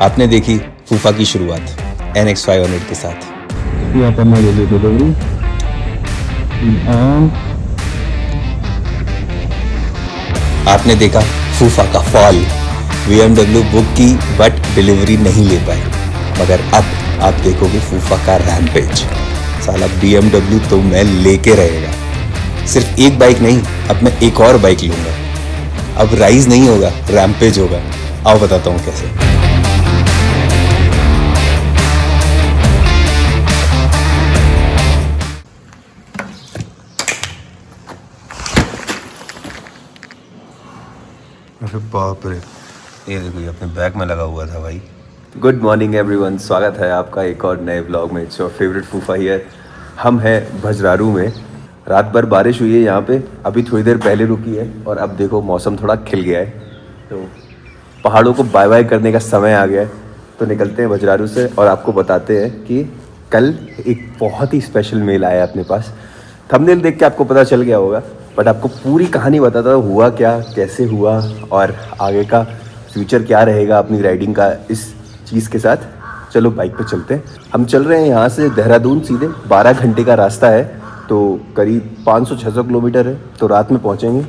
आपने देखी फूफा की शुरुआत NX 500 के साथ। यहाँ पर मैं ले डिलीवरी आपने देखा फूफा का फॉल। BMW बुक की बट डिलीवरी नहीं ले पाए, मगर अब आप देखोगे फूफा का रैम्पेज। साला BMW तो मैं लेके रहेगा। सिर्फ एक बाइक नहीं, अब मैं एक और बाइक लूंगा। अब राइज नहीं होगा, रैम्पेज होगा। आओ बताता हूँ कैसे। अरे बाप रे, ये देखो, ये अपने बैग में लगा हुआ था भाई। गुड मॉर्निंग एवरीवन, स्वागत है आपका एक और नए व्लॉग में। इट्स योर फेवरेट फूफा हियर। हम हैं भजरारू में। रात भर बारिश हुई है यहाँ पे, अभी थोड़ी देर पहले रुकी है और अब देखो मौसम थोड़ा खिल गया है, तो पहाड़ों को बाय बाय करने का समय आ गया है। तो निकलते हैं भजरारू से और आपको बताते हैं कि कल एक बहुत ही स्पेशल मेल आया अपने पास। थंबनेल देख के आपको पता चल गया होगा, बट आपको पूरी कहानी बताता हूँ, हुआ क्या, कैसे हुआ और आगे का फ्यूचर क्या रहेगा अपनी राइडिंग का इस चीज़ के साथ। चलो बाइक पे चलते हैं। हम चल रहे हैं यहाँ से देहरादून, सीधे 12 घंटे का रास्ता है, तो करीब 500-600 किलोमीटर है। तो रात में पहुँचेंगे।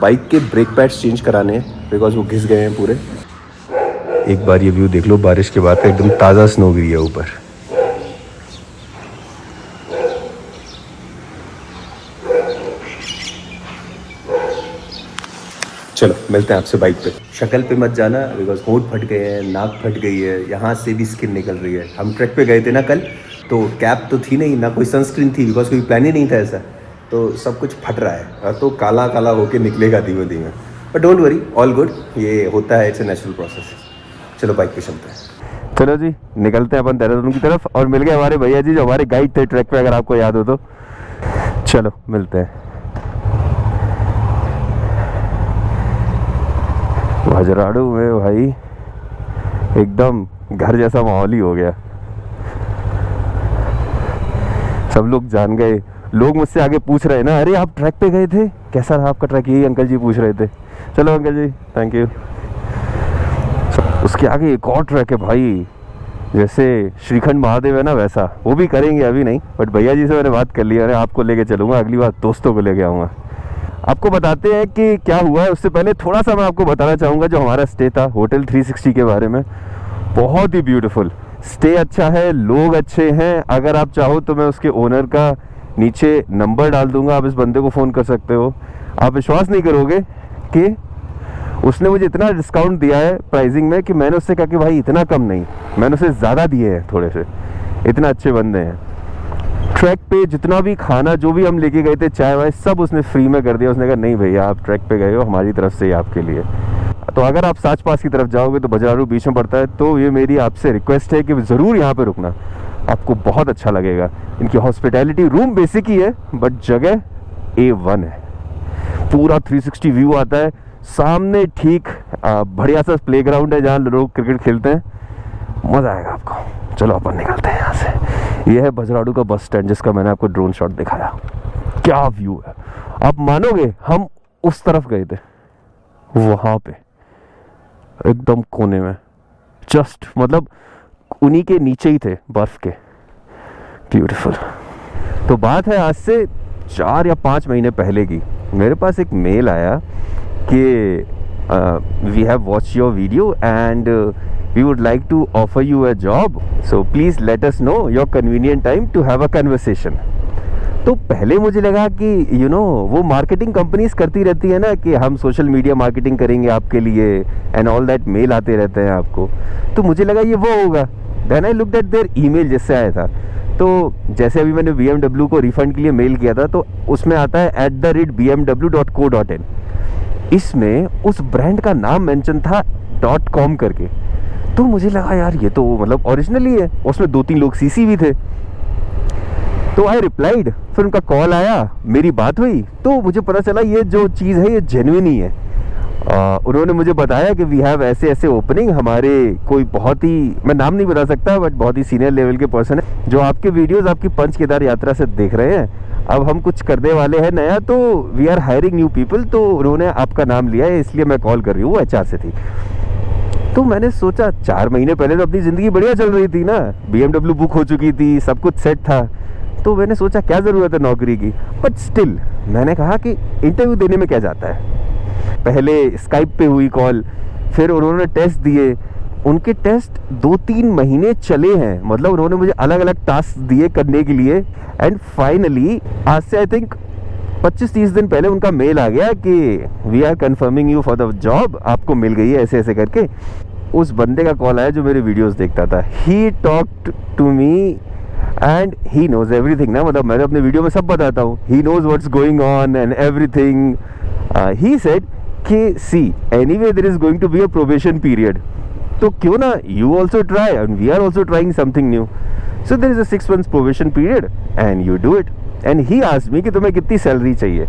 बाइक के ब्रेक पैड्स चेंज कराने हैं बिकॉज वो घिस गए हैं पूरे। एक बार ये व्यू देख लो, बारिश के बाद एकदम ताज़ा स्नो गिरी है ऊपर। चलो मिलते हैं आपसे बाइक पे। शक्ल पे मत जाना बिकॉज होंठ फट गए हैं, नाक फट गई है, यहाँ से भी स्किन निकल रही है। हम ट्रैक पे गए थे ना कल, तो कैप तो थी नहीं, ना कोई सनस्क्रीन थी बिकॉज कोई प्लान ही नहीं था ऐसा, तो सब कुछ फट रहा है, तो काला काला होके निकलेगा धीमे धीमे। But don't worry, all good, ये होता है, इट्स ए नेचुरल प्रोसेस। चलो बाइक पे चलते हैं। चलो जी, निकलते हैं अपन देहरादून की तरफ। और मिल गए हमारे भैया जी जो हमारे गाइड थे ट्रैक पे, अगर आपको याद हो तो। चलो मिलते हैं। भजराड़ू में भाई एकदम घर जैसा माहौल ही हो गया। सब लोग जान गए। लोग मुझसे आगे पूछ रहे हैं ना, अरे आप ट्रैक पे गए थे, कैसा रहा आपका ट्रैक? यही अंकल जी पूछ रहे थे। चलो अंकल जी, थैंक यू। उसके आगे एक और ट्रैक है भाई, जैसे श्रीखंड महादेव है ना वैसा, वो भी करेंगे, अभी नहीं। बट भैया जी से मैंने बात कर लिया, अरे आपको लेके चलूँगा, अगली बार दोस्तों को लेके आऊँगा। आपको बताते हैं कि क्या हुआ है। उससे पहले थोड़ा सा मैं आपको बताना चाहूँगा जो हमारा स्टे था, होटल 360 के बारे में। बहुत ही ब्यूटीफुल स्टे, अच्छा है, लोग अच्छे हैं। अगर आप चाहो तो मैं उसके ओनर का नीचे नंबर डाल दूंगा, आप इस बंदे को फ़ोन कर सकते हो। आप विश्वास नहीं करोगे कि उसने मुझे इतना डिस्काउंट दिया है प्राइसिंग में कि मैंने उससे कहा कि भाई इतना कम नहीं, मैंने उसे ज़्यादा दिए हैं थोड़े से। इतना अच्छे बंदे हैं। ट्रैक पे जितना भी खाना जो भी हम लेके गए थे, चाय वाय, सब उसने फ्री में कर दिया। उसने कहा नहीं भैया, आप ट्रैक पे गए हो, हमारी तरफ से ही आपके लिए। तो अगर आप साच पास की तरफ जाओगे तो भजरारू बीच में पड़ता है, तो ये मेरी आपसे रिक्वेस्ट है कि ज़रूर यहाँ पे रुकना, आपको बहुत अच्छा लगेगा। इनकी हॉस्पिटैलिटी, रूम बेसिक ही है बट जगह A1 है। पूरा 360 व्यू आता है सामने, ठीक बढ़िया सा प्लेग्राउंड है जहाँ लोग क्रिकेट खेलते हैं, मज़ा आएगा आपको। चलो अपन निकलते हैं यहाँ से। ये है भजराड़ू का बस स्टैंड जिसका मैंने आपको ड्रोन शॉट दिखाया। क्या व्यू है, आप मानोगे हम उस तरफ गए थे, वहाँ पे एकदम कोने में, जस्ट मतलब उन्हीं के नीचे ही थे बर्फ के। ब्यूटीफुल। तो बात है आज से 4 या 5 महीने पहले की। मेरे पास एक मेल आया कि we have watch your video and we would like to offer you a job, so please let us know your convenient time to have a conversation। तो पहले मुझे लगा कि वो मार्केटिंग कंपनीज करती रहती है ना कि हम सोशल मीडिया मार्केटिंग करेंगे आपके लिए एंड ऑल दैट, मेल आते रहते हैं आपको। तो मुझे लगा ये वो होगा। Then I looked at their email जिससे आया था। तो जैसे अभी मैंने BMW को रिफंड के लिए मेल किया था, तो उसमें आता है @bmw.co.in। इसमें उस ब्रांड का नाम मेंशन था .com करके। तो मुझे लगा यार ये तो मतलब ओरिजिनल ही है। उसमें 2-3 लोग CC भी थे। तो आई रिप्लाइड, फिर उनका कॉल आया, मेरी बात हुई, तो मुझे पता चला ये जो चीज़ है ये जेन्युइन ही है। उन्होंने मुझे बताया कि वी हैव ऐसे ऐसे ओपनिंग, हमारे कोई बहुत ही, मैं नाम नहीं बता सकता बट बहुत ही सीनियर लेवल के पर्सन है जो आपके वीडियोस आपकी पंच केदार यात्रा से देख रहे हैं। अब हम कुछ करने वाले हैं नया, तो we are hiring new people, तो उन्होंने आपका नाम लिया है, इसलिए मैं कॉल कर रही हूँ। HR से थी। तो मैंने सोचा 4 महीने पहले तो अपनी ज़िंदगी बढ़िया चल रही थी ना, BMW बुक हो चुकी थी, सब कुछ सेट था, तो मैंने सोचा क्या ज़रूरत है नौकरी की। बट स्टिल मैंने कहा कि इंटरव्यू देने में क्या जाता है। पहले स्काइप पे हुई कॉल, फिर उन्होंने टेस्ट दिए, उनके टेस्ट 2-3 महीने चले हैं, मतलब उन्होंने मुझे अलग अलग टास्क दिए करने के लिए। एंड फाइनली आज से आई थिंक 25-30 दिन पहले उनका मेल आ गया कि we are confirming you for the job, आपको मिल गई है ऐसे ऐसे करके। उस बंदे का कॉल आया जो मेरे वीडियोस देखता था। He talked to me and he knows everything ना, मतलब मैं अपने वीडियो में सब बताता हूँ। He knows what's going on and everything. He said कि see anyway there is going to be a probation period, तो क्यों ना you also try and we are also trying something new. So there is a 6 months probation period and you do it. And he asked मी कि तुम्हें कितनी salary चाहिए।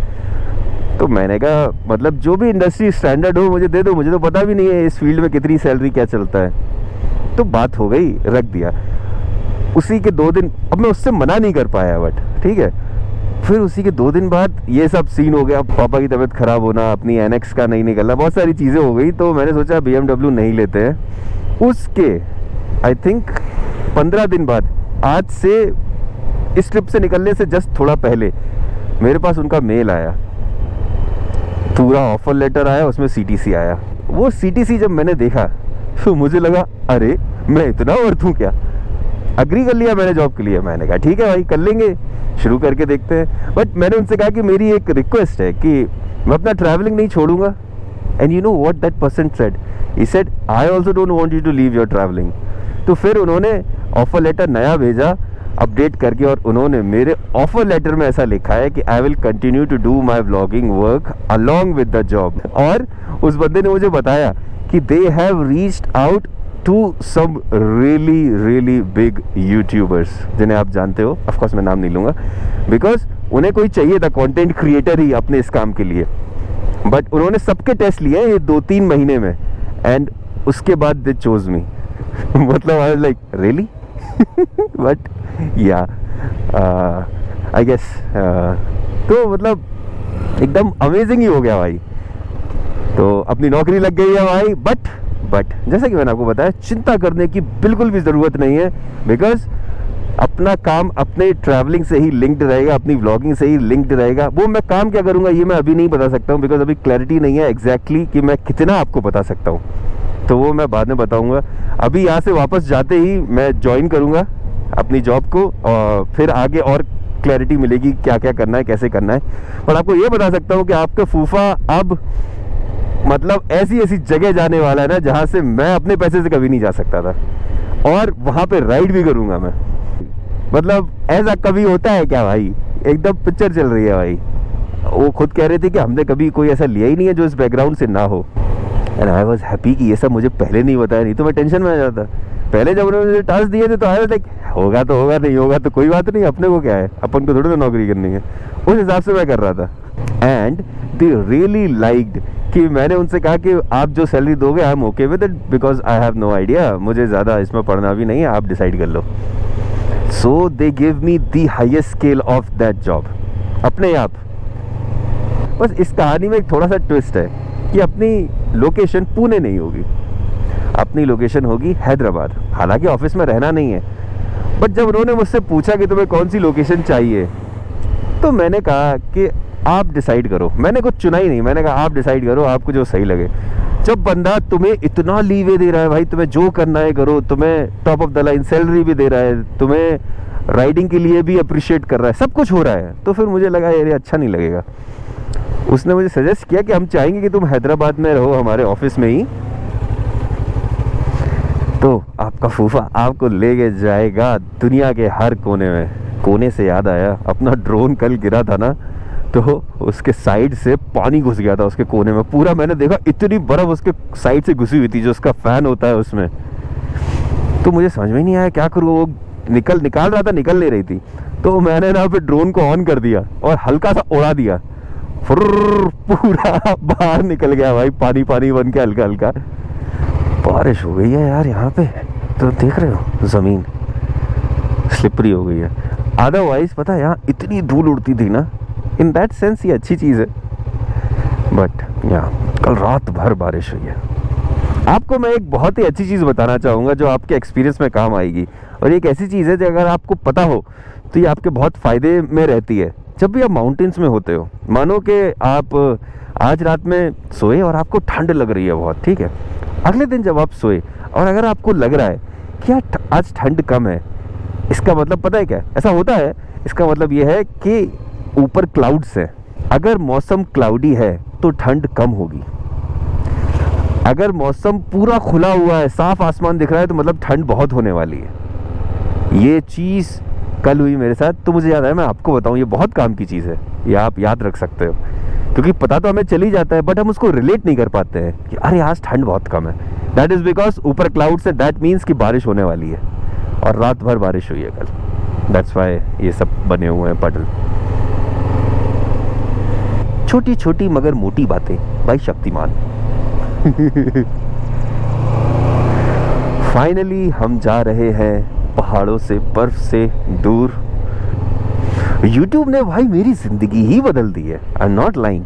तो मैंने कहा मतलब जो भी इंडस्ट्री स्टैंडर्ड हो मुझे दे दो, मुझे तो पता भी नहीं है इस फील्ड में कितनी सैलरी क्या चलता है। तो बात हो गई, रख दिया। उसी के 2 दिन, अब मैं उससे मना नहीं कर पाया, बट ठीक है। फिर उसी के 2 दिन बाद ये सब सीन हो गया, पापा की तबीयत खराब होना, अपनी NX का नहीं निकलना, बहुत सारी चीज़ें हो गई। तो मैंने सोचा BMW नहीं लेते हैं। उसके आई थिंक 15 दिन बाद, आज से इस ट्रिप से निकलने से जस्ट थोड़ा पहले मेरे पास उनका मेल आया, पूरा ऑफर लेटर आया, उसमें CTC आया। वो CTC जब मैंने देखा तो मुझे लगा अरे मैं इतना वर्थ हूँ क्या। अग्री कर लिया मैंने जॉब के लिए। मैंने कहा ठीक है भाई कर लेंगे, शुरू करके देखते हैं। बट मैंने उनसे कहा कि मेरी एक रिक्वेस्ट है कि मैं अपना ट्रैवलिंग नहीं छोड़ूंगा। And you know what that person said, he said I also don't want you to leave your travelling. तो फिर उन्होंने ऑफर लेटर नया भेजा अपडेट करके, और उन्होंने मेरे ऑफर लेटर में ऐसा लिखा है कि I will continue to do my vlogging work along with the job. और उस बंदे ने मुझे बताया कि they have reached out to some really big YouTubers, जिन्हें आप जानते हो, ऑफ कोर्स मैं नाम नहीं लूँगा, बिकॉज उन्हें कोई चाहिए था कंटेंट क्रिएटर ही अपने इस काम के लिए। बट उन्होंने सबके टेस्ट लिए ये 2-3 महीने में, एंड उसके बाद दे चोज मी। मतलब I was like really. But या आई गेस तो मतलब एकदम अमेजिंग ही हो गया भाई। तो अपनी नौकरी लग गई है भाई। बट जैसा कि मैंने आपको बताया, चिंता करने की बिल्कुल भी ज़रूरत नहीं है, बिकॉज अपना काम अपने ट्रैवलिंग से ही लिंक्ड रहेगा, अपनी व्लॉगिंग से ही लिंक्ड रहेगा। वो मैं काम क्या करूँगा ये मैं अभी नहीं बता सकता हूँ, बिकॉज अभी क्लैरिटी नहीं है एग्जैक्टली कि मैं कितना आपको बता सकता हूँ, तो वो मैं बाद में बताऊँगा। अभी यहाँ से वापस जाते ही मैं ज्वाइन करूँगा अपनी जॉब को, और फिर आगे और क्लैरिटी मिलेगी क्या क्या करना है, कैसे करना है। पर आपको ये बता सकता हूँ कि आपका फूफा अब मतलब ऐसी जगह जाने वाला है ना जहाँ से मैं अपने पैसे से कभी नहीं जा सकता था, और वहाँ पे राइड भी करूँगा मैं। मतलब ऐसा कभी होता है क्या भाई, एकदम पिक्चर चल रही है भाई। वो खुद कह रहे थे कि हमने कभी कोई ऐसा लिया ही नहीं है जो इस बैकग्राउंड से ना हो। एंड आई वॉज हैप्पी कि ये सब मुझे पहले नहीं बताया, नहीं तो मैं टेंशन में आ जाता। पहले जब उन्होंने मुझे टास्क दिए थे तो आई वाज लाइक होगा तो होगा, नहीं होगा तो कोई बात नहीं, अपने को क्या है, अपन को थोड़ी ना नौकरी करनी है। उस हिसाब से मैं कर रहा था। एंड दे रियली लाइक्ड कि मैंने उनसे कहा कि आप जो सैलरी दोगे I am okay with it, because I have no idea, मुझे ज़्यादा इसमें पढ़ना भी नहीं है, आप डिसाइड कर लो। So they give me the highest scale of that job अपने आप। बस इस कहानी में एक थोड़ा सा ट्विस्ट है कि अपनी लोकेशन पुणे नहीं होगी, अपनी लोकेशन होगी हैदराबाद। हालांकि ऑफिस में रहना नहीं है, बट जब उन्होंने मुझसे पूछा कि तुम्हें कौन सी लोकेशन चाहिए, तो मैंने कहा कि आप डिसाइड करो। मैंने कुछ चुना ही नहीं, मैंने कहा आप डिसाइड करो, आपको जो सही लगे। जब बंदा तुम्हें इतना लीवे दे रहा है भाई, तुम्हें जो करना है करो, तुम्हें top of the line salary भी दे रहा है, तुम्हें राइडिंग के लिए भी अप्रिशिएट कर रहा है, सब कुछ हो रहा है, तो फिर मुझे लगा यार ये अच्छा नहीं लगेगा। उसने मुझे सजेस्ट किया कि हम चाहेंगे कि तुम हैदराबाद में रहो हमारे ऑफिस में ही, तो आपका फूफा आपको लेके जाएगा दुनिया के हर कोने में। कोने से याद आया, अपना ड्रोन कल गिरा था ना, तो उसके साइड से पानी घुस गया था उसके कोने में पूरा। मैंने देखा इतनी बर्फ उसके साइड से घुसी हुई थी, जो उसका फैन होता है उसमें। तो मुझे समझ में नहीं आया क्या करूँ, वो निकाल रहा था, निकल नहीं रही थी। तो मैंने ना फिर ड्रोन को ऑन कर दिया और हल्का सा उड़ा दिया, पूरा बाहर निकल गया भाई, पानी पानी बन के हल्का हल्का। बारिश हो गई है यार यहाँ पे, तो देख रहे हो ज़मीन स्लिपरी हो गई है। अदरवाइज पता है यहाँ इतनी धूल उड़ती थी ना, इन दैट सेंस ये अच्छी चीज़ है। बट यहाँ कल रात भर बारिश हुई है, आपको मैं एक बहुत ही अच्छी चीज़ बताना चाहूँगा जो आपके एक्सपीरियंस में काम आएगी, और एक ऐसी चीज़ है जो अगर आपको पता हो तो ये आपके बहुत फ़ायदे में रहती है। जब भी आप माउंटेन्स में होते हो, मानो कि आप आज रात में सोए और आपको ठंड लग रही है बहुत, ठीक है, अगले दिन जब आप सोए और अगर आपको लग रहा है कि यार आज ठंड कम है, इसका मतलब पता है क्या ऐसा होता है, इसका मतलब ये है कि ऊपर क्लाउड्स हैं। अगर मौसम क्लाउडी है तो ठंड कम होगी, अगर मौसम पूरा खुला हुआ है, साफ आसमान दिख रहा है, तो मतलब ठंड बहुत होने वाली है। ये चीज़ कल हुई मेरे साथ, तो मुझे याद आया मैं आपको बताऊं, ये बहुत काम की चीज़ है, ये आप याद रख सकते हो, क्योंकि पता तो हमें चली जाता है बट हम उसको रिलेट नहीं कर पाते हैं कि अरे आज ठंड बहुत कम है। दैट इज़ बिकॉज ऊपर क्लाउड से, दैट मीन्स कि बारिश होने वाली है, और रात भर बारिश हुई है कल। दैट्स वाई ये सब बने हुए हैं पटल। छोटी छोटी मगर मोटी बातें भाई शक्तिमान। फाइनली हम जा रहे हैं पहाड़ों से, बर्फ से दूर। YouTube ने भाई मेरी जिंदगी ही बदल दी है, आई एम नॉट लाइंग।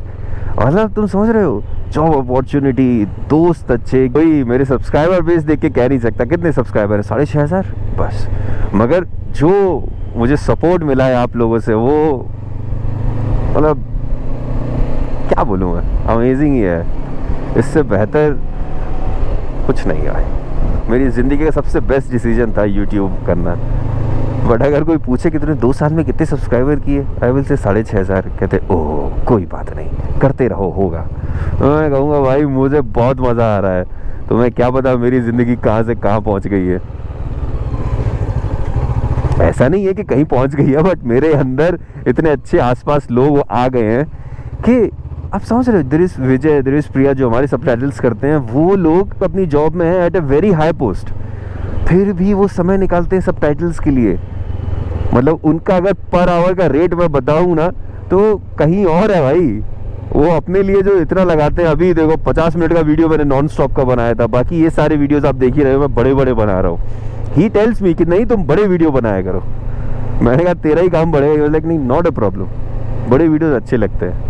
मतलब तुम समझ रहे हो, जॉब अपॉर्चुनिटी, दोस्त अच्छे, कोई मेरे सब्सक्राइबर बेस देख के कह नहीं सकता कितने सब्सक्राइबर है, 6,500 बस। मगर जो मुझे सपोर्ट मिला है आप लोगों से, वो मतलब क्या बोलूँ मैं, अमेजिंग ही है। इससे बेहतर कुछ नहीं है। मेरी ज़िंदगी का सबसे बेस्ट डिसीजन था YouTube करना। बट अगर कोई पूछे कि तूने 2 साल में कितने सब्सक्राइबर किए, आई विल से 6,500। कहते ओह कोई बात नहीं, करते रहो, होगा। मैं कहूँगा भाई मुझे बहुत मज़ा आ रहा है, तो मैं क्या पता मेरी ज़िंदगी कहाँ से कहाँ पहुँच गई है। ऐसा नहीं है कि कहीं पहुँच गई है, बट मेरे अंदर इतने अच्छे आसपास लोग आ गए हैं कि आप समझ रहे हो। There is Vijay, there is Priya जो हमारे सबटाइटल्स करते हैं, वो लोग अपनी जॉब में हैं at a very high post, फिर भी वो समय निकालते हैं सबटाइटल्स के लिए। मतलब उनका अगर पर आवर का रेट मैं बताऊँ ना तो कहीं और है भाई। वो अपने लिए जो इतना लगाते हैं, अभी देखो 50 मिनट का वीडियो मैंने नॉन स्टॉप का बनाया था, बाकी ये सारे वीडियोस आप देख ही रहे हो मैं बड़े बड़े बना रहा हूँ। ही टेल्स मी कि नहीं तुम बड़े वीडियो बनाया करो। मैंने कहा तेरा ही काम बड़े है, नहीं नॉट अ प्रॉब्लम, बड़े वीडियोस अच्छे लगते हैं।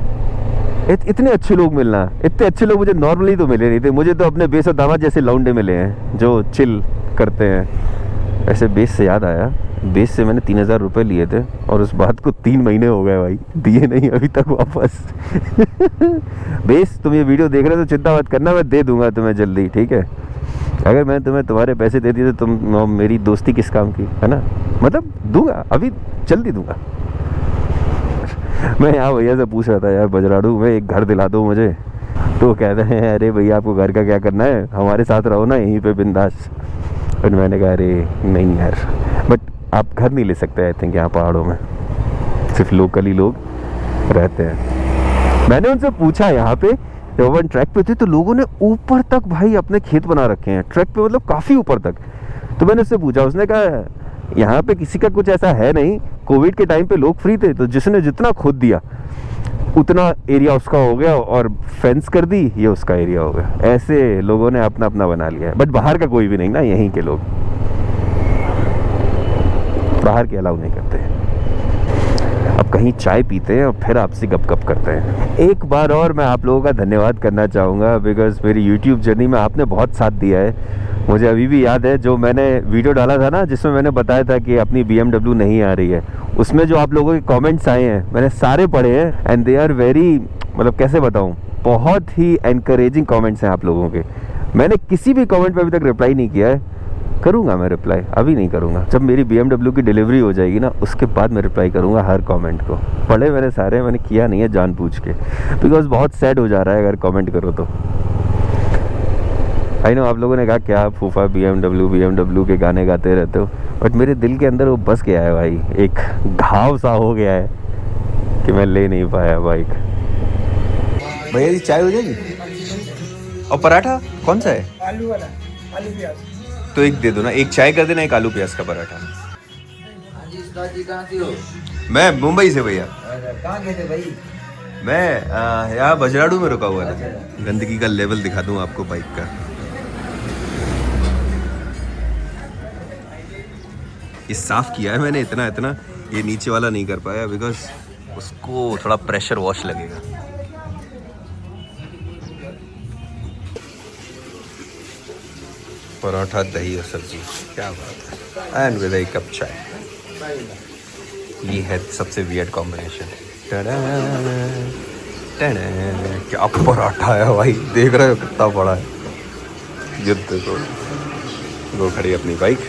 इतने अच्छे लोग मिलना, इतने अच्छे लोग मुझे नॉर्मली तो मिले नहीं थे। मुझे तो अपने बेस और दामाद जैसे लौंडे मिले हैं जो चिल करते हैं। ऐसे बेस से याद आया, बेस से मैंने 3,000 रुपये लिए थे और उस बात को 3 महीने हो गए भाई, दिए नहीं अभी तक वापस। बेस तुम ये वीडियो देख रहे हो तो चिंता मत करना, मैं दे दूंगा तुम्हें जल्दी, ठीक है। अगर मैं तुम्हें तुम्हारे पैसे दे दिए तो तुम मेरी दोस्ती किस काम की, है ना। मतलब दूंगा, अभी जल्दी दूंगा। मैं यहाँ भैया से पूछ रहा था, यार बजराड़ू में एक घर दिला दो मुझे, तो कहते हैं अरे भैया आपको घर का क्या करना है, हमारे साथ रहो ना यहीं पे बिंदास। और मैंने कहा अरे नहीं यार, बट आप घर नहीं ले सकते आई थिंक, यहाँ पहाड़ों में सिर्फ लोकली लोग रहते हैं। मैंने उनसे पूछा यहाँ पे जब अपन ट्रैक पे थे तो लोगों ने ऊपर तक भाई अपने खेत बना रखे हैं ट्रैक पे, मतलब काफ़ी ऊपर तक। तो मैंने उससे पूछा, उसने कहा यहाँ पे किसी का कुछ ऐसा है नहीं, कोविड के टाइम पे लोग फ्री थे तो जिसने जितना खोद दिया उतना एरिया उसका हो गया और फेंस कर दी, ये उसका एरिया हो गया। ऐसे लोगों ने अपना अपना बना लिया है, बट बाहर का कोई भी नहीं ना, यहीं के लोग बाहर के अलाउ नहीं करते। अब कहीं चाय पीते हैं और फिर आपसे गपगप करते हैं। एक बार और मैं आप लोगों का धन्यवाद करना चाहूँगा बिकॉज मेरी यूट्यूब जर्नी में आपने बहुत साथ दिया है। मुझे अभी भी याद है जो मैंने वीडियो डाला था ना जिसमें मैंने बताया था कि अपनी BMW नहीं आ रही है, उसमें जो आप लोगों के कमेंट्स आए हैं मैंने सारे पढ़े हैं एंड दे आर वेरी, मतलब कैसे बताऊं, बहुत ही एनकरेजिंग कमेंट्स हैं आप लोगों के। मैंने किसी भी कमेंट पे अभी तक रिप्लाई नहीं किया है, करूँगा मैं रिप्लाई, अभी नहीं करूँगा। जब मेरी BMW की डिलीवरी हो जाएगी ना उसके बाद मैं रिप्लाई करूँगा हर कमेंट को। पढ़े मैंने सारे, मैंने किया नहीं है जानबूझ के, बिकॉज बहुत सैड हो जा रहा है अगर कमेंट करो तो। आई नो आप लोगों ने कहा क्या फूफा BMW के गाने गाते रहते हो, बट मेरे दिल के अंदर वो बस गया है भाई, एक घाव सा हो गया है कि मैं ले नहीं पाया बाइक। भैया जी चाय हो जाएगी और पराठा कौन सा है? आलू वाला, आलू प्याज। तो एक दे दो ना, एक चाय कर देना, एक आलू प्याज का पराठा। कहाँ से हो? मैं मुंबई से भैया। कहाँ गए थे भाई? मैं यहाँ बजराड़ू में रुका हुआ था। गंदगी का लेवल दिखा दूँ आपको बाइक का। ये साफ किया है मैंने इतना, ये नीचे वाला नहीं कर पाया बिकॉज उसको थोड़ा प्रेशर वॉश लगेगा। पराठा दही और सब्जी, क्या बात है, एंड विद ए कप चाय। ये है सबसे वियर्ड कॉम्बिनेशन। क्या पराठा है भाई, देख रहे हो कितना बड़ा है। ये देखो, वो खड़ी अपनी बाइक।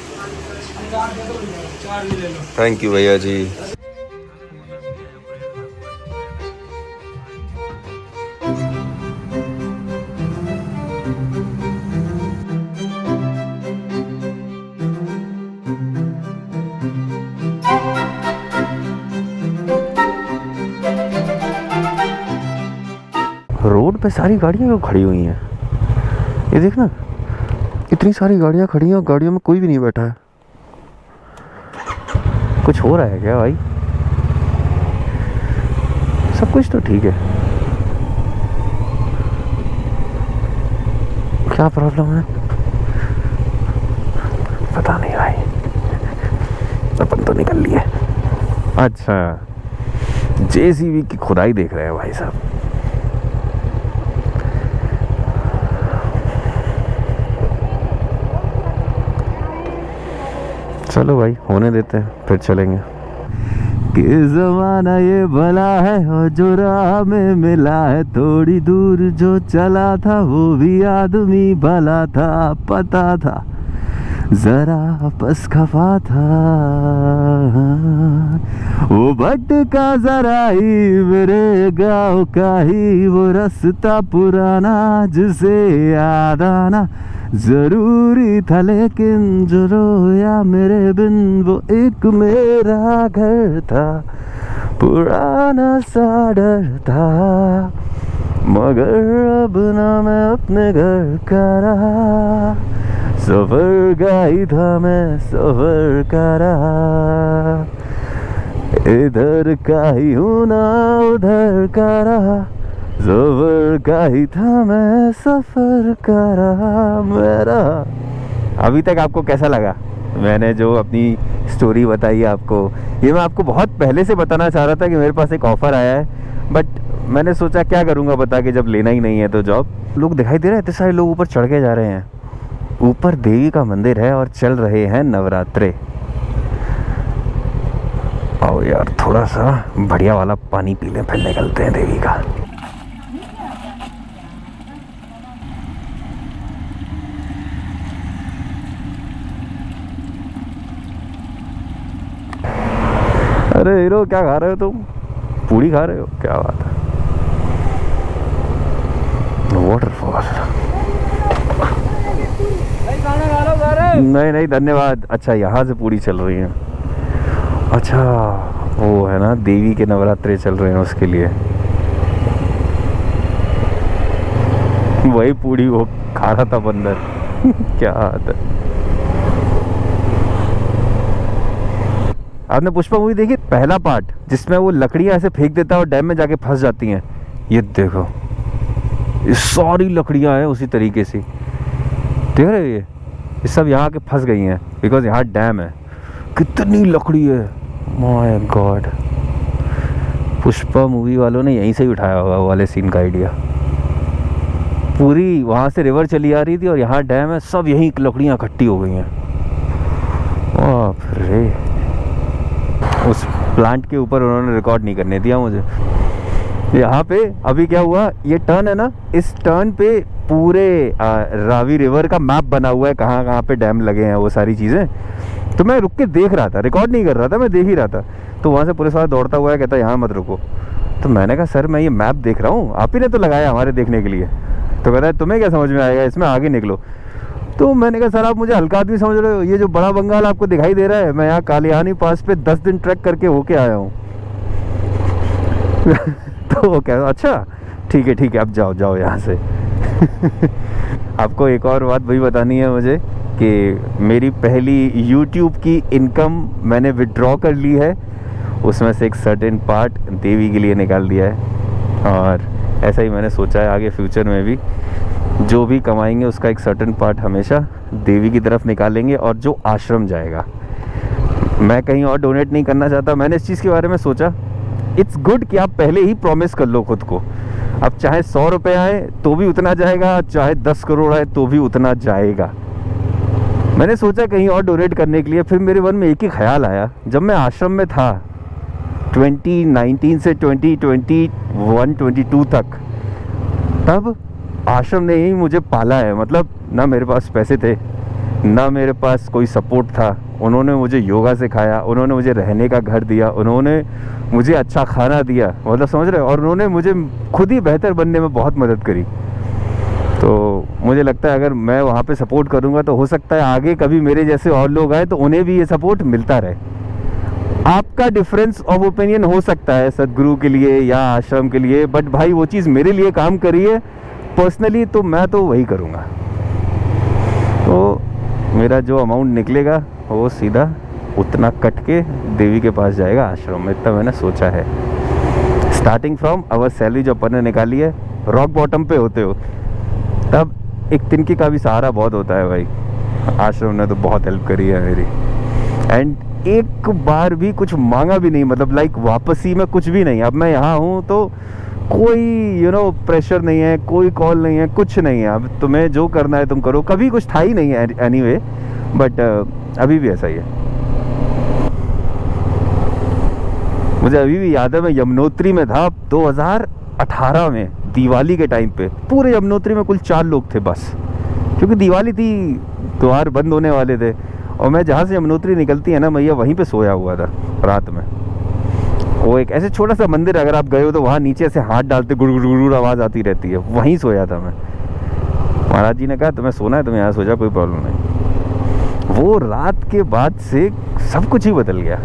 थैंक यू भैया जी। रोड पे सारी गाड़ियाँ क्यों खड़ी हुई हैं? ये देख ना, इतनी सारी गाड़ियाँ खड़ी हैं और गाड़ियों में कोई भी नहीं बैठा है। कुछ हो रहा है क्या भाई? सब कुछ तो ठीक है, क्या प्रॉब्लम है पता नहीं भाई। अपन तो निकल लिए। अच्छा, जेसीबी की खुदाई देख रहे हैं भाई साहब। चलो भाई, होने देते हैं, फिर चलेंगे। कि जमाना ये भला है और जो राह में मिला है, थोड़ी दूर जो चला था वो भी आदमी भला था। पता था जरा बस खफा था, वो भटका जरा ही मेरे गाँव का ही वो रास्ता पुराना, जिसे याद आना जरूरी था। लेकिन जो रोया मेरे बिन वो एक मेरा घर था, पुराना सा डर था, मगर अब ना मैं अपने घर का रहा। सफर का ही था मैं, सफर का रहा, इधर का ही हूँ ना उधर का रहा। सफर का ही था मैं, सफर का रहा मेरा। अभी तक आपको कैसा लगा मैंने जो अपनी स्टोरी बताई आपको? ये मैं आपको बहुत पहले से बताना चाह रहा था कि मेरे पास एक ऑफ़र आया है, बट मैंने सोचा क्या करूँगा बता के, जब लेना ही नहीं है तो जॉब। लोग दिखाई दे रहे हैं, इतने सारे लोग ऊपर चढ़ के जा रहे हैं। ऊपर देवी का मंदिर है और चल रहे हैं नवरात्रे। आओ यार, थोड़ा सा बढ़िया वाला पानी पी लें, फिर निकलते हैं देवी का। अरे हीरो, क्या खा रहे हो तुम? पूड़ी खा रहे हो? क्या बात है। वाटरफॉल। नहीं नहीं धन्यवाद। अच्छा, यहाँ से पूड़ी चल रही है। अच्छा, वो है ना, देवी के नवरात्रे चल रहे हैं, उसके लिए वही पूड़ी वो खा रहा था बंदर। क्या बात है। आपने पुष्पा मूवी देखी पहला पार्ट, जिसमें वो लकड़ियां ऐसे फेंक देता है और डैम में जाके फंस जाती हैं? ये देखो, ये सारी लकड़ियां हैं उसी तरीके से, देख रहे हो? ये सब यहाँ के फंस गई हैं बिकॉज यहाँ डैम है। कितनी लकड़ी है, माय गॉड। पुष्पा मूवी वालों ने यहीं से ही उठाया होगा वो वाले सीन का आइडिया। पूरी वहाँ से रिवर चली आ रही थी और यहाँ डैम है, सब यहीं लकड़ियाँ इकट्ठी हो गई हैं। बाप रे। उस प्लांट के ऊपर उन्होंने रिकॉर्ड नहीं करने दिया मुझे। यहाँ पे अभी क्या हुआ, ये टर्न है ना, इस टर्न पे पूरे रावी रिवर का मैप बना हुआ है, कहाँ कहाँ पे डैम लगे हैं, वो सारी चीज़ें। तो मैं रुक के देख रहा था, रिकॉर्ड नहीं कर रहा था, मैं देख ही रहा था। तो वहाँ से पुलिस वाला दौड़ता हुआ है, कहता यहाँ मत रुको। तो मैंने कहा सर मैं ये मैप देख रहा हूँ, आप ही ने तो लगाया हमारे देखने के लिए। तो कहता है तुम्हें क्या समझ में आएगा, इसमें आगे निकलो। तो मैंने कहा सर आप मुझे हल्का आदमी समझ रहे हो, ये जो बड़ा बंगाल आपको दिखाई दे रहा है, मैं यहाँ कालियानी पास पे 10 दिन ट्रैक करके होके आया हूँ। तो वो कह अच्छा ठीक है अब जाओ जाओ यहाँ से। आपको एक और बात वही बतानी है मुझे कि मेरी पहली YouTube की इनकम मैंने विड्रॉ कर ली है, उसमें से एक सर्टेन पार्ट देवी के लिए निकाल दिया है। और ऐसा ही मैंने सोचा है आगे फ्यूचर में भी जो भी कमाएंगे उसका एक सर्टेन पार्ट हमेशा देवी की तरफ निकालेंगे, और जो आश्रम जाएगा। मैं कहीं और डोनेट नहीं करना चाहता। मैंने इस चीज़ के बारे में सोचा, इट्स गुड कि आप पहले ही प्रॉमिस कर लो खुद को। अब चाहे 100 रुपये आए तो भी उतना जाएगा, चाहे 10 करोड़ आए तो भी उतना जाएगा। मैंने सोचा कहीं और डोनेट करने के लिए, फिर मेरे मन में एक ही ख्याल आया, जब मैं आश्रम में था 2019 से 2021-22 तक, तब आश्रम ने ही मुझे पाला है। मतलब ना मेरे पास पैसे थे, ना मेरे पास कोई सपोर्ट था। उन्होंने मुझे योगा सिखाया, उन्होंने मुझे रहने का घर दिया, उन्होंने मुझे अच्छा खाना दिया, मतलब समझ रहे हो, और उन्होंने मुझे खुद ही बेहतर बनने में बहुत मदद करी। तो मुझे लगता है अगर मैं वहाँ पे सपोर्ट करूँगा तो हो सकता है आगे कभी मेरे जैसे और लोग आए तो उन्हें भी ये सपोर्ट मिलता रहे। आपका डिफरेंस ऑफ ओपिनियन हो सकता है सदगुरु के लिए या आश्रम के लिए, बट भाई वो चीज़ मेरे लिए काम करी है पर्सनली, तो मैं तो वही करूँगा। तो मेरा जो अमाउंट निकलेगा वो सीधा उतना कट के देवी के पास जाएगा आश्रम में, इतना मैंने सोचा है। स्टार्टिंग फ्रॉम आवर सैलरी जो अपन ने निकाली है, रॉक बॉटम पे होते हो तब एक तिनकी का भी सहारा बहुत होता है भाई। आश्रम ने तो बहुत हेल्प करी है मेरी, एंड एक बार भी कुछ मांगा भी नहीं, मतलब लाइक वापसी में कुछ भी नहीं। अब मैं यहाँ हूँ तो कोई प्रेशर नहीं है, कोई कॉल नहीं है, कुछ नहीं है। अब तुम्हें जो करना है तुम करो। कभी कुछ था ही नहीं है एनीवे, बट अभी भी ऐसा ही है। मुझे अभी भी याद है, मैं यमुनोत्री में था 2018 में, दिवाली के टाइम पे। पूरे यमुनोत्री में कुल 4 लोग थे बस, क्योंकि दिवाली थी, द्वार बंद होने वाले थे, और मैं जहाँ से यमुनोत्री निकलती है ना मैया, वहीं पे सोया हुआ था रात में। वो एक ऐसे छोटा सा मंदिर, अगर आप गए हो तो वहाँ नीचे से हाथ डालते गुड़ गुड़ गुड़ आवाज़ आती रहती है, वहीं सोया था मैं। महाराज जी ने कहा तुम्हें सोना है, तुम्हें यहाँ सो जाओ, कोई प्रॉब्लम नहीं। वो रात के बाद से सब कुछ ही बदल गया।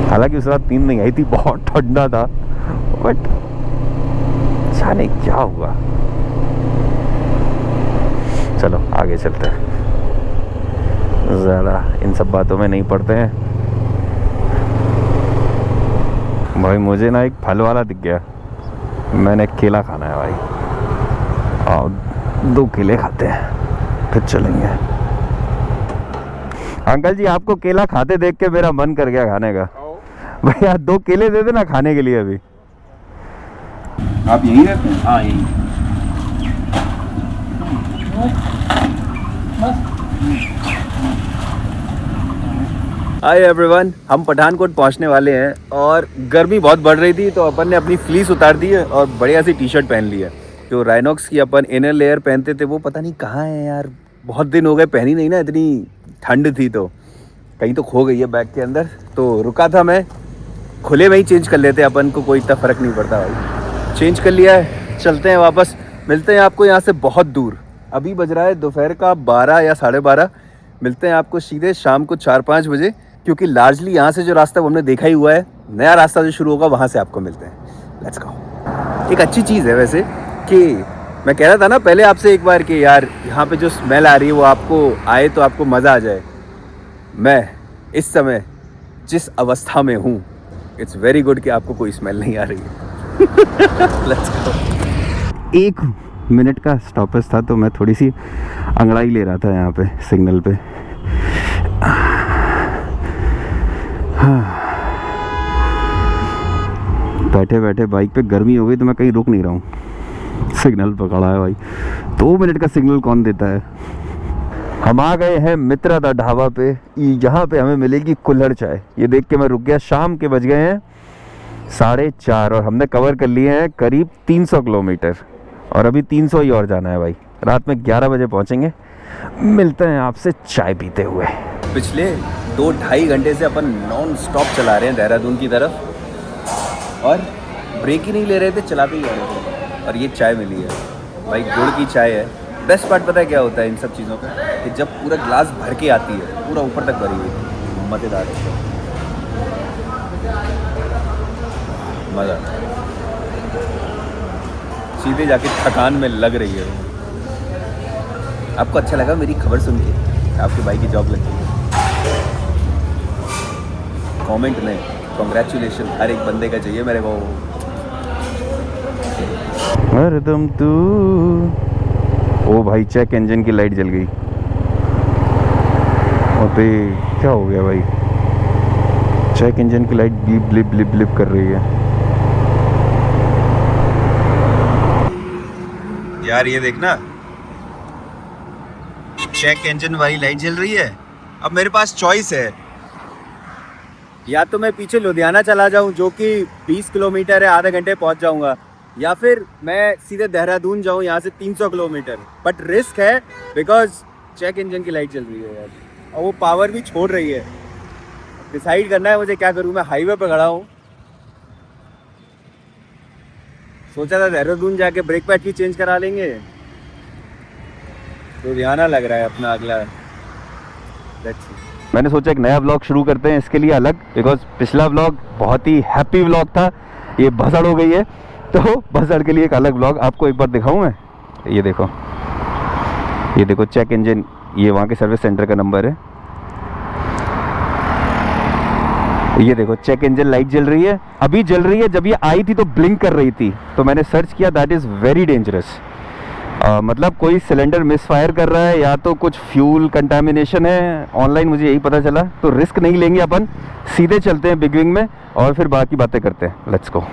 हालांकि उस रात नींद नहीं आई थी, बहुत ठंडा था, बट जाने क्या हुआ। चलो आगे चलते हैं, ज़्यादा इन सब बातों में नहीं पड़ते हैं। भाई मुझे ना एक फल वाला दिख गया, मैंने केला खाना है भाई, और 2 केले खाते हैं फिर चलेंगे। अंकल जी आपको केला खाते देख के मेरा मन कर गया खाने का। भैया 2 केले दे देना खाने के लिए अभी। आप यहीं रहते हैं? हाँ यहीं। हाय एवरीवन, हम पठानकोट पहुंचने वाले हैं और गर्मी बहुत बढ़ रही थी, तो अपन ने अपनी फ्लीस उतार दी है और बढ़िया सी टी शर्ट पहन ली है। जो राइनॉक्स की अपन इनर लेयर पहनते थे वो पता नहीं कहाँ है यार, बहुत दिन हो गए पहनी नहीं ना, इतनी ठंड थी तो कहीं तो खो गई है बैग के अंदर। तो रुका था मैं, खुले में ही चेंज कर लेते हैं, अपन को कोई इतना फ़र्क नहीं पड़ता भाई। चेंज कर लिया है, चलते हैं वापस। मिलते हैं आपको यहाँ से बहुत दूर, अभी बज रहा है दोपहर का 12 या 12:30। मिलते हैं आपको सीधे शाम को 4-5 बजे, क्योंकि लार्जली यहाँ से जो रास्ता वो हमने देखा ही हुआ है, नया रास्ता जो शुरू होगा वहाँ से आपको मिलते हैं। Let's go. एक अच्छी चीज़ है वैसे कि मैं कह रहा था ना पहले आपसे एक बार कि यार यहाँ पे जो स्मेल आ रही है वो आपको आए तो आपको मज़ा आ जाए। मैं इस समय जिस अवस्था में हूँ, इट्स वेरी गुड कि आपको कोई स्मेल नहीं आ रही है। Let's go. 1 मिनट का स्टॉपेज था तो मैं थोड़ी सी अंगड़ाई ले रहा था यहाँ पे सिग्नल पे। बैठे बैठे बाइक पे गर्मी हो गई तो मैं कहीं रुक नहीं रहा हूँ, सिग्नल पर खड़ा है भाई। 2 मिनट का सिग्नल कौन देता है। हम आ गए हैं मित्रा दा ढाबा पे, यहाँ पे हमें मिलेगी कुल्हड़ चाय। ये देख के मैं रुक गया। शाम के बज गए हैं 4:30 और हमने कवर कर लिए हैं करीब 300 किलोमीटर, और अभी 300 ही और जाना है भाई। रात में 11 बजे पहुँचेंगे। मिलते हैं आपसे चाय पीते हुए। पिछले 2-2.5 घंटे से अपन नॉन स्टॉप चला रहे हैं देहरादून की तरफ, और ब्रेक ही नहीं ले रहे थे, चलाते ही आ रहे थे। और ये चाय मिली है भाई, गुड़ की चाय है। बेस्ट पार्ट पता है क्या होता है इन सब चीज़ों का, कि जब पूरा ग्लास भर के आती है, पूरा ऊपर तक भरी हुई थी, मज़ेदार है, मज़ा। सीधे जाके थकान में लग रही है। आपको अच्छा लगा मेरी खबर सुन के, आपके भाई की जॉब लगी? कमेंट में कॉन्ग्रेचुलेशन हर एक बंदे का चाहिए मेरे को। हरदम तू। ओ भाई चेक इंजन की लाइट जल गई। अबे क्या हो गया भाई, चेक इंजन की light blip blip blip blip कर रही है। यार ये देखना, चेक इंजन वाली लाइट जल रही है। अब मेरे पास चॉइस है, या तो मैं पीछे लुधियाना चला जाऊं जो कि 20 किलोमीटर है, आधे घंटे पहुंच जाऊंगा, या फिर मैं सीधे देहरादून जाऊं यहाँ से 300 किलोमीटर। बट रिस्क है बिकॉज चेक इंजन की लाइट चल रही है यार, और वो पावर भी छोड़ रही है। डिसाइड करना है मुझे क्या करूं। मैं हाईवे पे खड़ा हूं, सोचा था देहरादून जाके ब्रेक पैड भी चेंज करा लेंगे, लुधियाना लग रहा है अपना अगला। Let's see. मैंने सोचा एक नया व्लॉग शुरू करते हैं इसके लिए अलग, बिकॉज पिछला व्लॉग बहुत ही हैप्पी व्लॉग था, ये भसड़ हो गई है, तो भसड़ के लिए एक अलग व्लॉग आपको एक बार दिखाऊं मैं। ये देखो चेक इंजन, ये वहाँ के सर्विस सेंटर का नंबर है। ये देखो चेक इंजन लाइट जल रही है, अभी जल रही है, जब ये आई थी तो ब्लिंक कर रही थी, तो मैंने सर्च किया, दैट इज़ वेरी डेंजरस। मतलब कोई सिलेंडर मिसफायर कर रहा है या तो कुछ फ्यूल कंटामिनेशन है, ऑनलाइन मुझे यही पता चला। तो रिस्क नहीं लेंगे अपन, सीधे चलते हैं बिग विंग में और फिर बाकी बातें करते हैं। Let's go.